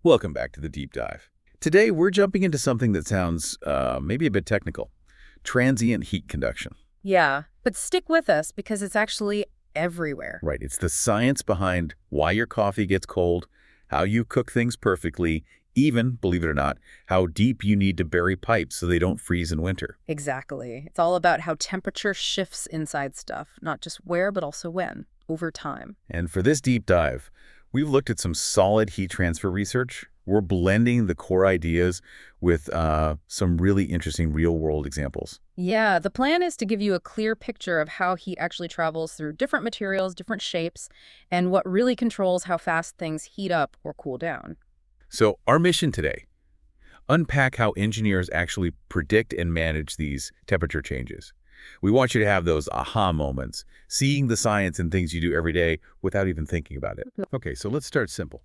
Welcome back to the deep dive. Today, we're jumping into something that sounds maybe a bit technical. Transient heat conduction. Yeah, but stick with us because it's actually everywhere. Right, it's the science behind why your coffee gets cold, how you cook things perfectly, even, believe it or not, how deep you need to bury pipes so they don't freeze in winter. Exactly. It's all about how temperature shifts inside stuff, not just where, but also when, over time. And for this deep dive, we've looked at some solid heat transfer research. We're blending the core ideas with some really interesting real-world examples. Yeah, the plan is to give you a clear picture of how heat actually travels through different materials, different shapes, and what really controls how fast things heat up or cool down. So our mission today, unpack how engineers actually predict and manage these temperature changes. We want you to have those aha moments, seeing the science in things you do every day without even thinking about it. Okay, so let's start simple.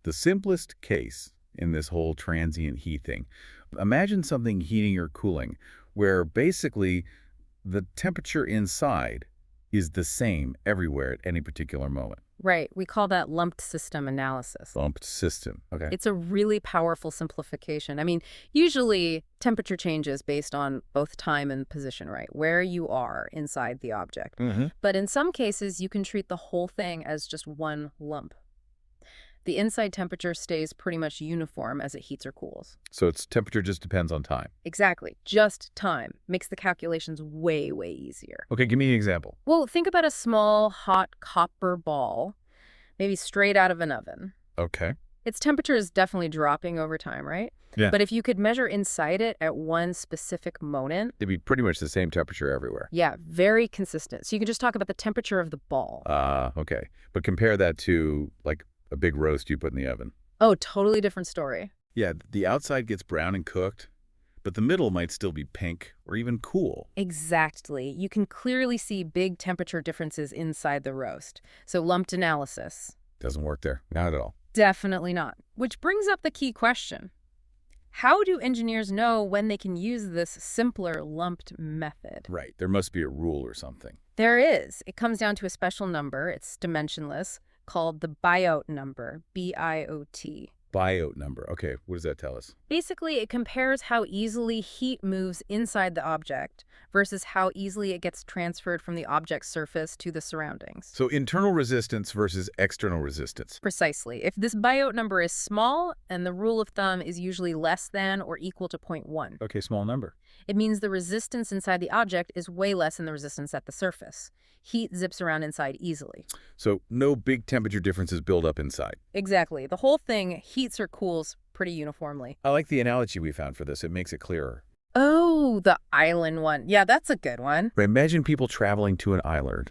The simplest case in this whole transient heat thing, imagine something heating or cooling where basically the temperature inside is the same everywhere at any particular moment. Right, we call that lumped system analysis. Bumped system, okay? It's a really powerful simplification. I mean, usually temperature changes based on both time and position, right? Where you are inside the object. But in some cases, you can treat the whole thing as just one lump. The inside temperature stays pretty much uniform as it heats or cools. So its temperature just depends on time. Exactly. Just time makes the calculations way, way easier. Okay, give me an example. Well, think about a small, hot copper ball, maybe straight out of an oven. Okay. Its temperature is definitely dropping over time, right? Yeah. But if you could measure inside it at one specific moment, It'd be pretty much the same temperature everywhere. yeah, very consistent. So you can just talk about the temperature of the ball. Okay. But compare that to, like, a big roast you put in the oven. Oh, totally different story. Yeah, the outside gets brown and cooked, but the middle might still be pink or even cool. Exactly. You can clearly see big temperature differences inside the roast. So lumped analysis. Doesn't work there. Not at all. Definitely not. Which brings up the key question. How do engineers know when they can use this simpler lumped method? Right. There must be a rule or something. There is. It comes down to a special number. It's dimensionless, called the Biot number, B-I-O-T. Biot number. Okay, what does that tell us? Basically, it compares how easily heat moves inside the object versus how easily it gets transferred from the object's surface to the surroundings. So internal resistance versus external resistance. Precisely. If this Biot number is small, and the rule of thumb is usually less than or equal to 0.1, Okay, small number. it means the resistance inside the object is way less than the resistance at the surface. Heat zips around inside easily. So no big temperature differences build up inside. Exactly. The whole thing heats or cools pretty uniformly. I like the analogy we found for this. It makes it clearer. Oh, the island one. Yeah, that's a good one. Right, imagine people traveling to an island,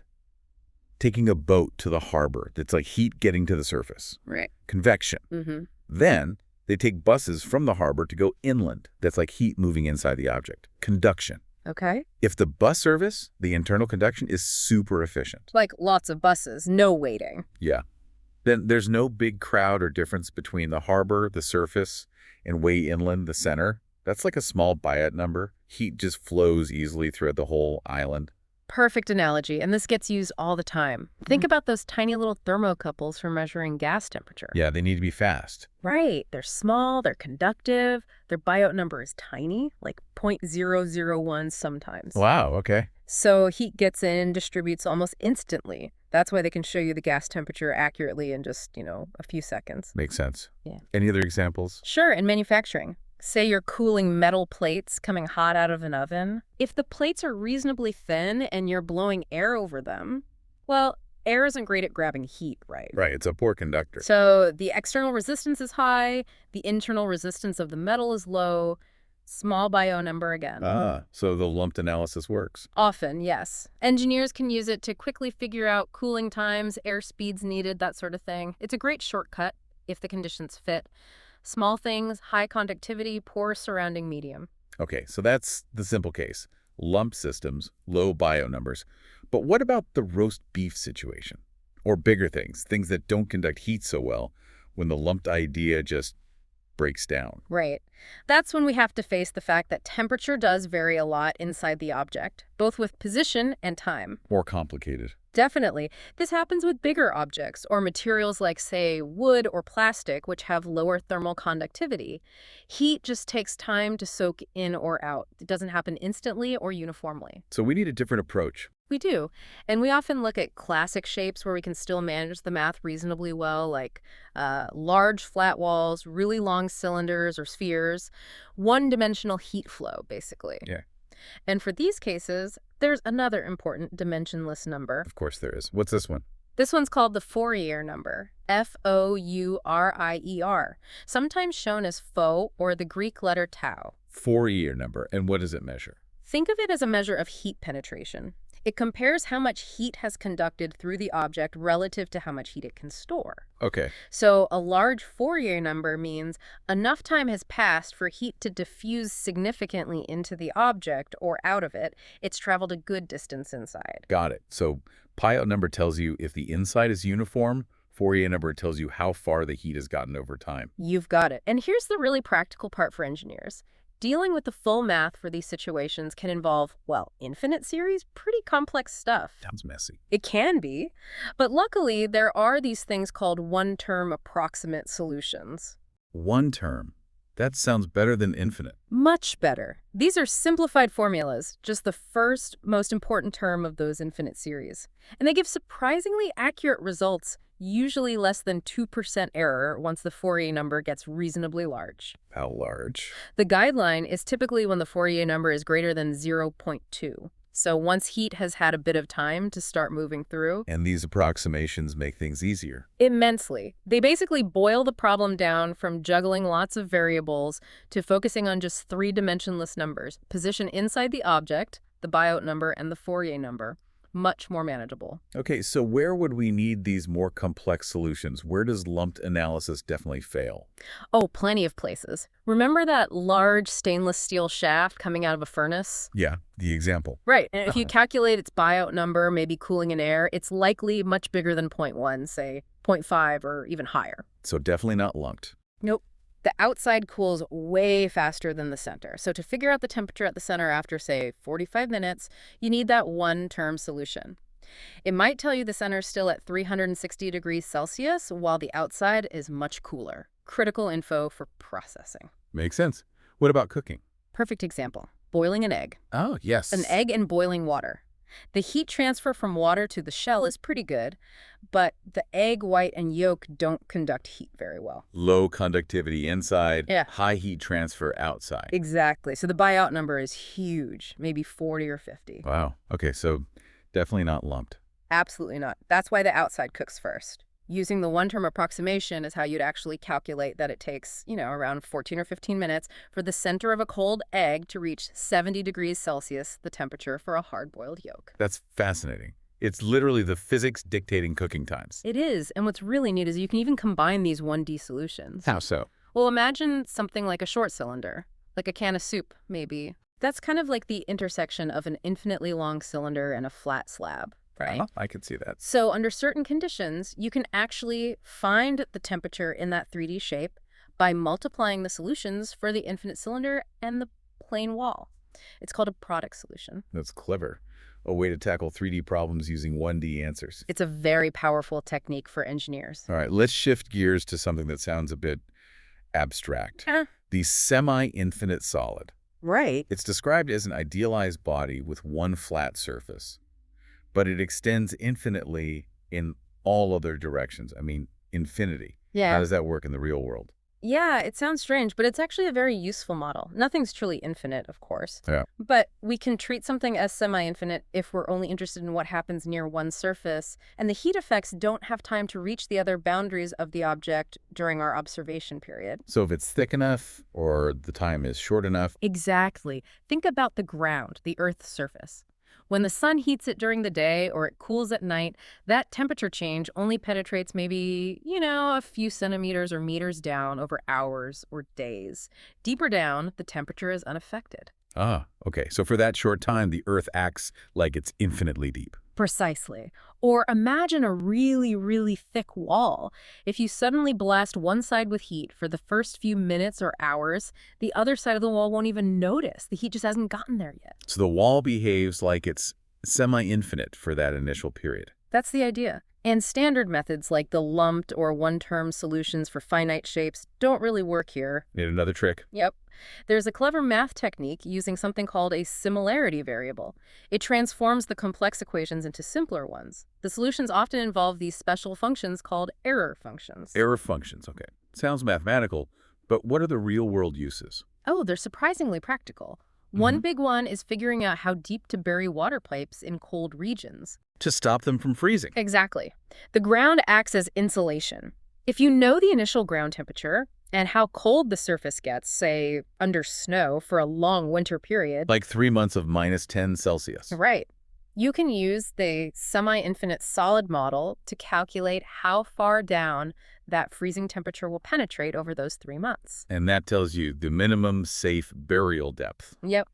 taking a boat to the harbor that's like heat getting to the surface. Right. Convection. Mm-hmm. Then they take buses from the harbor to go inland. That's like heat moving inside the object. Conduction. Okay. If the bus service, the internal conduction, is super efficient. Like lots of buses, no waiting. Yeah. Then there's no big crowd or difference between the harbor, the surface, and way inland, the center. That's like a small Biot number. Heat just flows easily throughout the whole island. Perfect analogy, and this gets used all the time. Think about those tiny little thermocouples for measuring gas temperature. Yeah, they need to be fast. Right. They're small, they're conductive, their Biot number is tiny, like 0.001 sometimes. Wow, okay. So heat gets in, distributes almost instantly. That's why they can show you the gas temperature accurately in just, a few seconds. Makes sense. Yeah. Any other examples? Sure, in manufacturing. Say you're cooling metal plates coming hot out of an oven. If the plates are reasonably thin and you're blowing air over them, well, air isn't great at grabbing heat, right? Right, it's a poor conductor. So the external resistance is high, the internal resistance of the metal is low, small Biot number again. So the lumped analysis works. Often, yes. Engineers can use it to quickly figure out cooling times, air speeds needed, that sort of thing. It's a great shortcut if the conditions fit. Small things, high conductivity, poor surrounding medium. Okay, so that's the simple case. Lump systems, low Biot numbers. But what about the roast beef situation? Or bigger things that don't conduct heat so well when the lumped idea just breaks down? Right. That's when we have to face the fact that temperature does vary a lot inside the object, both with position and time. More complicated. Definitely. This happens with bigger objects or materials like, say, wood or plastic, which have lower thermal conductivity. Heat just takes time to soak in or out. It doesn't happen instantly or uniformly. So we need a different approach. We do. And we often look at classic shapes where we can still manage the math reasonably well, like large flat walls, really long cylinders or spheres, one-dimensional heat flow, basically. Yeah, And for these cases, there's another important dimensionless number. of course there is. What's this one? This one's called the Fourier number, Fourier, sometimes shown as Faux or the Greek letter tau. Fourier number. And what does it measure? Think of it as a measure of heat penetration. It compares how much heat has conducted through the object relative to how much heat it can store. Okay. So a large Fourier number means enough time has passed for heat to diffuse significantly into the object or out of it. It's traveled a good distance inside. Got it. So Biot number tells you if the inside is uniform. Fourier number tells you how far the heat has gotten over time. You've got it. And here's the really practical part for engineers. Dealing with the full math for these situations can involve, well, infinite series, pretty complex stuff. Sounds messy. It can be, but luckily there are these things called one-term approximate solutions. One term. That sounds better than infinite. Much better. These are simplified formulas, just the first, most important term of those infinite series. And they give surprisingly accurate results, usually less than 2% error once the Fourier number gets reasonably large. How large? The guideline is typically when the Fourier number is greater than 0.2. So once heat has had a bit of time to start moving through. And these approximations make things easier. Immensely. They basically boil the problem down from juggling lots of variables to focusing on just three dimensionless numbers: position inside the object, the Biot number, and the Fourier number. Much more manageable. Okay, so where would we need these more complex solutions? Where does lumped analysis definitely fail? Oh, plenty of places. Remember that large stainless steel shaft coming out of a furnace? Yeah, the example. Right, and if you calculate its Biot number, maybe cooling in air, it's likely much bigger than 0.1, say 0.5 or even higher. So definitely not lumped. Nope. The outside cools way faster than the center. So to figure out the temperature at the center after, say, 45 minutes, you need that one-term solution. It might tell you the center is still at 360 degrees Celsius, while the outside is much cooler. Critical info for processing. Makes sense. What about cooking? Perfect example. Boiling an egg. Oh, yes. An egg in boiling water. The heat transfer from water to the shell is pretty good, but the egg white and yolk don't conduct heat very well. Low conductivity inside, Yeah. high heat transfer outside. Exactly. So the Biot number is huge, maybe 40 or 50. Wow. Okay, so definitely not lumped. Absolutely not. That's why the outside cooks first. Using the one-term approximation is how you'd actually calculate that it takes, around 14 or 15 minutes for the center of a cold egg to reach 70 degrees Celsius, the temperature for a hard-boiled yolk. That's fascinating. It's literally the physics dictating cooking times. It is, and what's really neat is you can even combine these 1D solutions. How so? Well, imagine something like a short cylinder, like a can of soup, maybe. That's kind of like the intersection of an infinitely long cylinder and a flat slab. Right? I could see that. So under certain conditions, you can actually find the temperature in that 3D shape by multiplying the solutions for the infinite cylinder and the plane wall. It's called a product solution. That's clever. A way to tackle 3D problems using 1D answers. It's a very powerful technique for engineers. All right, let's shift gears to something that sounds a bit abstract. The semi-infinite solid. Right. It's described as an idealized body with one flat surface, but it extends infinitely in all other directions. I mean, infinity. Yeah. How does that work in the real world? Yeah, it sounds strange, but it's actually a very useful model. Nothing's truly infinite, of course. Yeah. But we can treat something as semi-infinite if we're only interested in what happens near one surface, and the heat effects don't have time to reach the other boundaries of the object during our observation period. So if it's thick enough or the time is short enough. Exactly. Think about the ground, the Earth's surface. When the sun heats it during the day or it cools at night, that temperature change only penetrates maybe, a few centimeters or meters down over hours or days. Deeper down, the temperature is unaffected. Ah, okay. So for that short time, the Earth acts like it's infinitely deep. Precisely. Or imagine a really, really thick wall. If you suddenly blast one side with heat for the first few minutes or hours, the other side of the wall won't even notice. The heat just hasn't gotten there yet. So the wall behaves like it's semi-infinite for that initial period. That's the idea. And standard methods like the lumped or one-term solutions for finite shapes don't really work here. Need another trick? Yep. There's a clever math technique using something called a similarity variable. It transforms the complex equations into simpler ones. The solutions often involve these special functions called error functions. Error functions, okay. Sounds mathematical, but what are the real-world uses? Oh, they're surprisingly practical. One big one is figuring out how deep to bury water pipes in cold regions. To stop them from freezing. Exactly. The ground acts as insulation. If you know the initial ground temperature and how cold the surface gets, say, under snow for a long winter period. Like 3 months of -10 Celsius. Right. You can use the semi-infinite solid model to calculate how far down that freezing temperature will penetrate over those 3 months. And that tells you the minimum safe burial depth. Yep.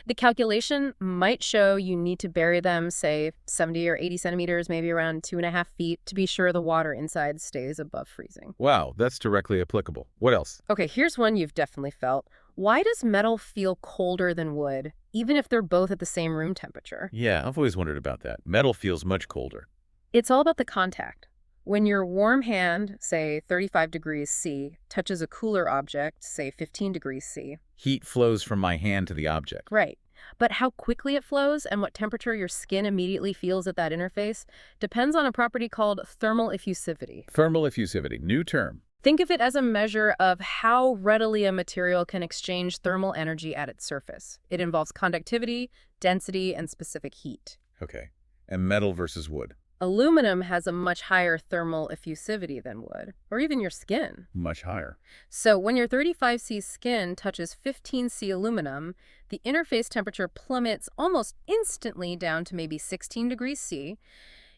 The calculation might show you need to bury them, say, 70 or 80 centimeters, maybe around 2.5 feet, to be sure the water inside stays above freezing. Wow, that's directly applicable. What else? Okay, here's one you've definitely felt. Why does metal feel colder than wood, even if they're both at the same room temperature? Yeah, I've always wondered about that. Metal feels much colder. It's all about the contact. When your warm hand, say 35 degrees C, touches a cooler object, say 15 degrees C. Heat flows from my hand to the object. Right. But how quickly it flows and what temperature your skin immediately feels at that interface depends on a property called thermal effusivity. Thermal effusivity, new term. Think of it as a measure of how readily a material can exchange thermal energy at its surface. It involves conductivity, density, and specific heat. Okay. And metal versus wood. Aluminum has a much higher thermal effusivity than wood, or even your skin. Much higher. So when your 35C skin touches 15C aluminum, the interface temperature plummets almost instantly down to maybe 16 degrees C.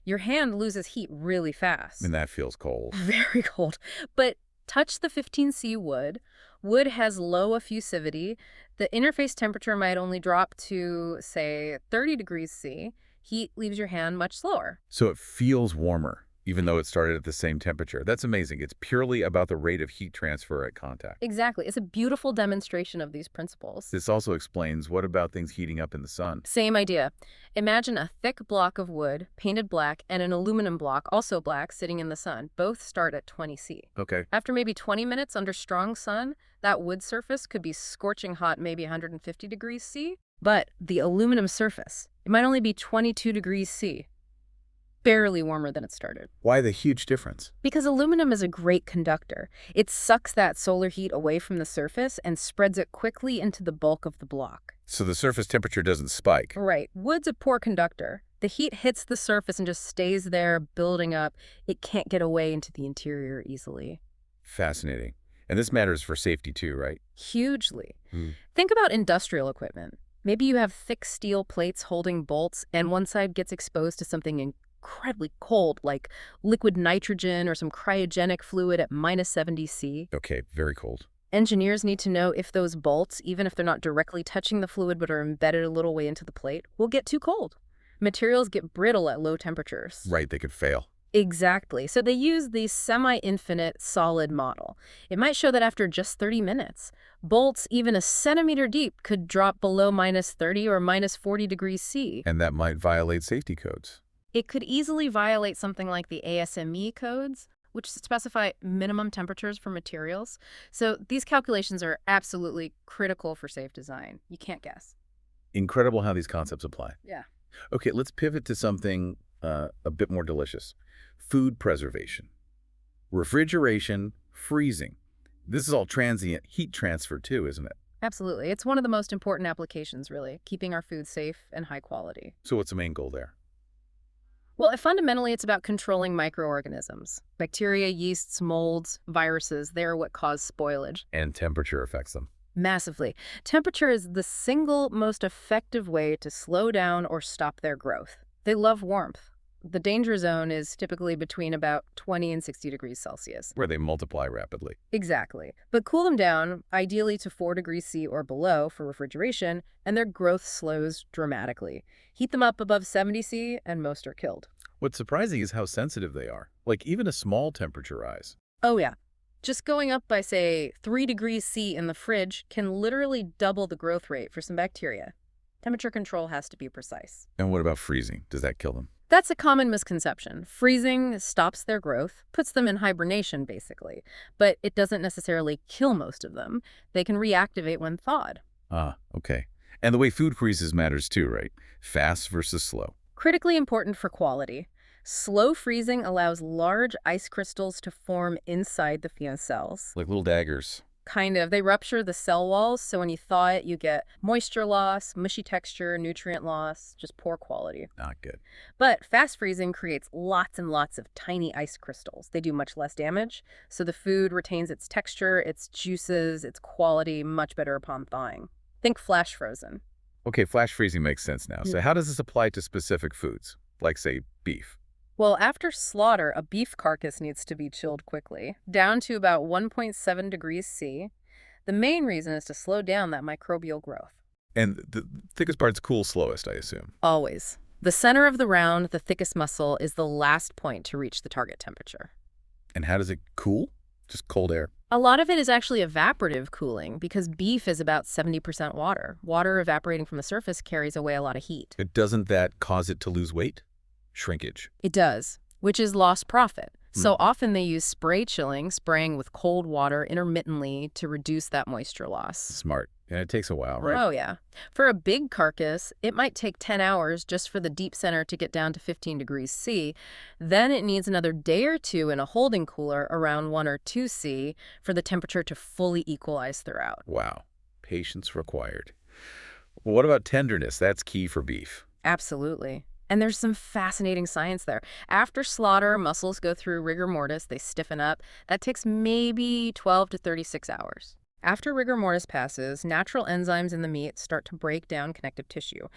Your hand loses heat really fast. And that feels cold. Very cold. But touch the 15C wood. Wood has low effusivity. The interface temperature might only drop to, say, 30 degrees C. Heat leaves your hand much slower. So it feels warmer, even though it started at the same temperature. That's amazing. It's purely about the rate of heat transfer at contact. Exactly. It's a beautiful demonstration of these principles. This also explains what about things heating up in the sun? Same idea. Imagine a thick block of wood, painted black, and an aluminum block, also black, sitting in the sun. Both start at 20C. Okay. After maybe 20 minutes under strong sun, that wood surface could be scorching hot, maybe 150 degrees C. But the aluminum surface, it might only be 22 degrees C. Barely warmer than it started. Why the huge difference? Because aluminum is a great conductor. It sucks that solar heat away from the surface and spreads it quickly into the bulk of the block. So the surface temperature doesn't spike. Right. Wood's a poor conductor. The heat hits the surface and just stays there, building up. It can't get away into the interior easily. Fascinating. And this matters for safety too, right? Hugely. Think about industrial equipment. Maybe you have thick steel plates holding bolts, and one side gets exposed to something incredibly cold, like liquid nitrogen or some cryogenic fluid at -70°C. Okay, very cold. Engineers need to know if those bolts, even if they're not directly touching the fluid but are embedded a little way into the plate, will get too cold. Materials get brittle at low temperatures. Right, they could fail. Exactly. So they use the semi-infinite solid model. It might show that after just 30 minutes, bolts even a centimeter deep could drop below -30 or -40 degrees C. And that might violate safety codes. It could easily violate something like the ASME codes, which specify minimum temperatures for materials. So these calculations are absolutely critical for safe design. You can't guess. Incredible how these concepts apply. Yeah. Okay, let's pivot to something a bit more delicious. Food preservation. Refrigeration, freezing. This is all transient heat transfer too, isn't it? Absolutely. It's one of the most important applications, really, keeping our food safe and high quality. So what's the main goal there? Well, fundamentally, it's about controlling microorganisms. Bacteria, yeasts, molds, viruses, they're what cause spoilage. And temperature affects them. Massively. Temperature is the single most effective way to slow down or stop their growth. They love warmth. The danger zone is typically between about 20 and 60 degrees Celsius. Where they multiply rapidly. Exactly. But cool them down, ideally to 4 degrees C or below for refrigeration, and their growth slows dramatically. Heat them up above 70 C, and most are killed. What's surprising is how sensitive they are. Like even a small temperature rise. Oh yeah. Just going up by, say, 3 degrees C in the fridge can literally double the growth rate for some bacteria. Temperature control has to be precise. And what about freezing? Does that kill them? That's a common misconception. Freezing stops their growth, puts them in hibernation, basically. But it doesn't necessarily kill most of them. They can reactivate when thawed. Ah, okay. And the way food freezes matters too, right? Fast versus slow. Critically important for quality. Slow freezing allows large ice crystals to form inside the FIA cells. Like little daggers. Kind of. They rupture the cell walls, so when you thaw it, you get moisture loss, mushy texture, nutrient loss, just poor quality. Not good. But fast freezing creates lots and lots of tiny ice crystals. They do much less damage, so the food retains its texture, its juices, its quality much better upon thawing. Think flash frozen. Okay, flash freezing makes sense now. So how does this apply to specific foods, like, say, beef? Well, after slaughter, a beef carcass needs to be chilled quickly, down to about 1.7 degrees C. The main reason is to slow down that microbial growth. And the thickest part's cool slowest, I assume. Always. The center of the round, the thickest muscle, is the last point to reach the target temperature. And how does it cool? Just cold air. A lot of it is actually evaporative cooling because beef is about 70% water. Water evaporating from the surface carries away a lot of heat. Doesn't that cause it to lose weight? Shrinkage. It does, which is lost profit. So often they use spray chilling, spraying with cold water intermittently to reduce that moisture loss. Smart. And it takes a while, right? Oh, yeah. For a big carcass, it might take 10 hours just for the deep center to get down to 15 degrees C. Then it needs another day or two in a holding cooler around 1 or 2 C for the temperature to fully equalize throughout. Wow. Patience required. Well, what about tenderness? That's key for beef. Absolutely. And there's some fascinating science there. After slaughter, muscles go through rigor mortis, they stiffen up. That takes maybe 12 to 36 hours. After rigor mortis passes, natural enzymes in the meat start to break down connective tissue.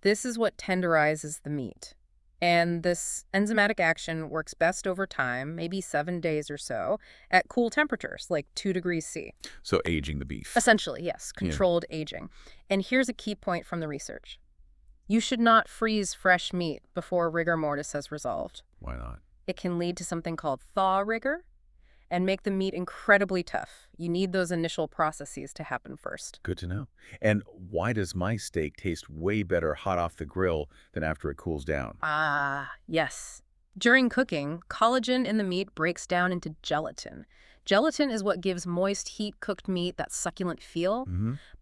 This is what tenderizes the meat. And this enzymatic action works best over time, maybe 7 days or so, at cool temperatures, like 2 degrees C. So aging the beef. Essentially, yes, controlled aging. And here's a key point from the research. You should not freeze fresh meat before rigor mortis has resolved. Why not? It can lead to something called thaw rigor and make the meat incredibly tough. You need those initial processes to happen first. Good to know. And why does my steak taste way better hot off the grill than after it cools down? Ah, yes. During cooking, collagen in the meat breaks down into gelatin. Gelatin is what gives moist, heat-cooked meat that succulent feel.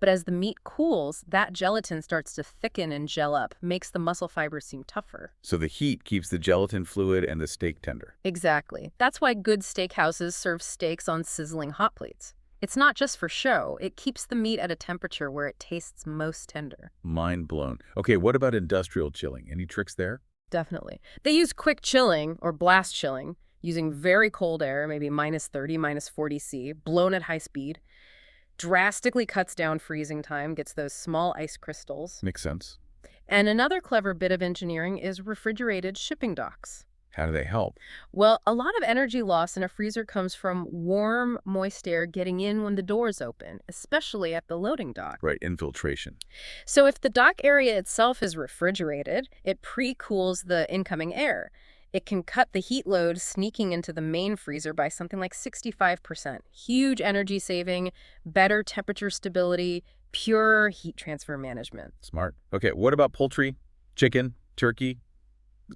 But as the meat cools, that gelatin starts to thicken and gel up, makes the muscle fibers seem tougher. So the heat keeps the gelatin fluid and the steak tender. Exactly. That's why good steakhouses serve steaks on sizzling hot plates. It's not just for show. It keeps the meat at a temperature where it tastes most tender. Mind blown. Okay, what about industrial chilling? Any tricks there? Definitely. They use quick chilling or blast chilling, using very cold air, maybe minus 30, minus 40 C, blown at high speed. Drastically cuts down freezing time, gets those small ice crystals. Makes sense. And another clever bit of engineering is refrigerated shipping docks. How do they help? Well, a lot of energy loss in a freezer comes from warm, moist air getting in when the doors open, especially at the loading dock. Right, infiltration. So if the dock area itself is refrigerated, it pre-cools the incoming air. It can cut the heat load sneaking into the main freezer by something like 65%. Huge energy saving, better temperature stability, pure heat transfer management. Smart. Okay, what about poultry, chicken, turkey?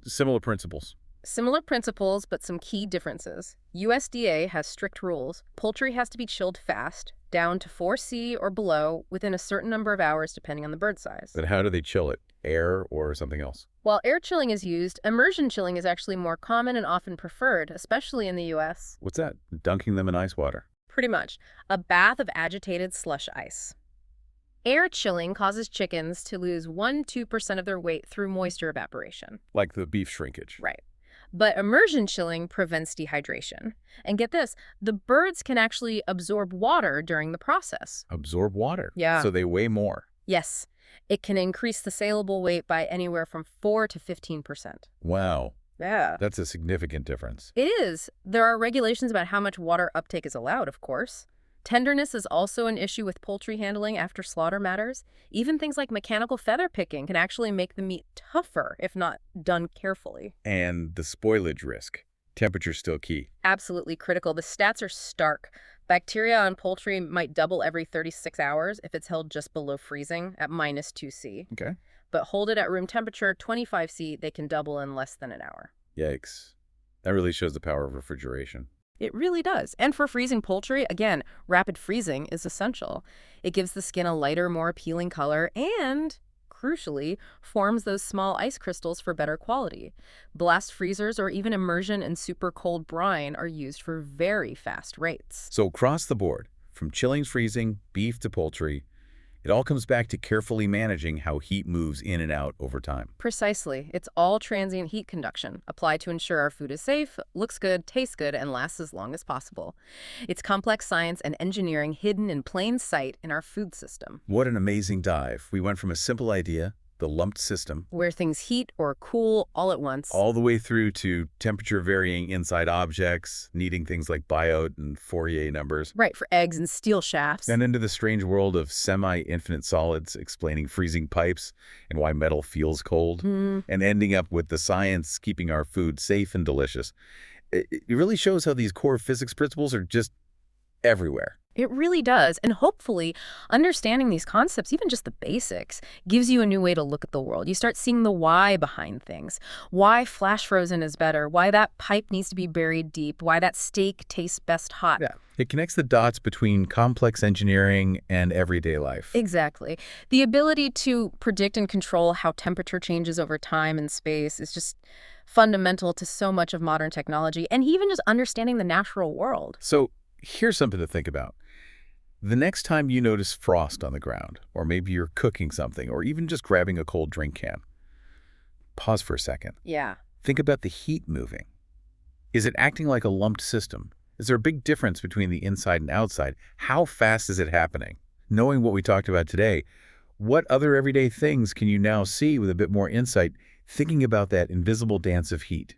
Similar principles. Similar principles, but some key differences. USDA has strict rules. Poultry has to be chilled fast, down to 4C or below, within a certain number of hours depending on the bird size. But how do they chill it? Air or something else? While air chilling is used, immersion chilling is actually more common and often preferred, especially in the U.S. What's that? Dunking them in ice water. Pretty much. A bath of agitated slush ice. Air chilling causes chickens to lose 1–2% of their weight through moisture evaporation. Like the beef shrinkage. Right. But immersion chilling prevents dehydration. And get this, the birds can actually absorb water during the process. Absorb water? Yeah. So they weigh more? Yes. It can increase the saleable weight by anywhere from 4 to 15%. Wow. Yeah. That's a significant difference. It is. There are regulations about how much water uptake is allowed, of course. Tenderness is also an issue with poultry handling after slaughter matters. Even things like mechanical feather picking can actually make the meat tougher if not done carefully. And the spoilage risk. Temperature's still key. Absolutely critical. The stats are stark. Bacteria on poultry might double every 36 hours if it's held just below freezing at minus 2C. Okay. But hold it at room temperature, 25°C, they can double in less than an hour. Yikes. That really shows the power of refrigeration. It really does. And for freezing poultry, again, rapid freezing is essential. It gives the skin a lighter, more appealing color and, crucially, forms those small ice crystals for better quality. Blast freezers or even immersion in super cold brine are used for very fast rates. So across the board, from chilling freezing, beef to poultry, it all comes back to carefully managing how heat moves in and out over time. Precisely. It's all transient heat conduction, applied to ensure our food is safe, looks good, tastes good, and lasts as long as possible. It's complex science and engineering hidden in plain sight in our food system. What an amazing dive. We went from a simple idea, the lumped system, Where things heat or cool all at once. all the way through to temperature varying inside objects, needing things like Biot and Fourier numbers, Right, for eggs and steel shafts. and into the strange world of semi-infinite solids, explaining freezing pipes and why metal feels cold, and ending up with the science keeping our food safe and delicious. It really shows how these core physics principles are just everywhere. It really does. And hopefully, understanding these concepts, even just the basics, gives you a new way to look at the world. You start seeing the why behind things. Why flash frozen is better. Why that pipe needs to be buried deep. Why that steak tastes best hot. Yeah. It connects the dots between complex engineering and everyday life. Exactly. The ability to predict and control how temperature changes over time and space is just fundamental to so much of modern technology, and even just understanding the natural world. So here's something to think about. The next time you notice frost on the ground, or maybe you're cooking something, or even just grabbing a cold drink can, pause for a second. Yeah. Think about the heat moving. Is it acting like a lumped system? Is there a big difference between the inside and outside? How fast is it happening? Knowing what we talked about today, what other everyday things can you now see with a bit more insight, thinking about that invisible dance of heat?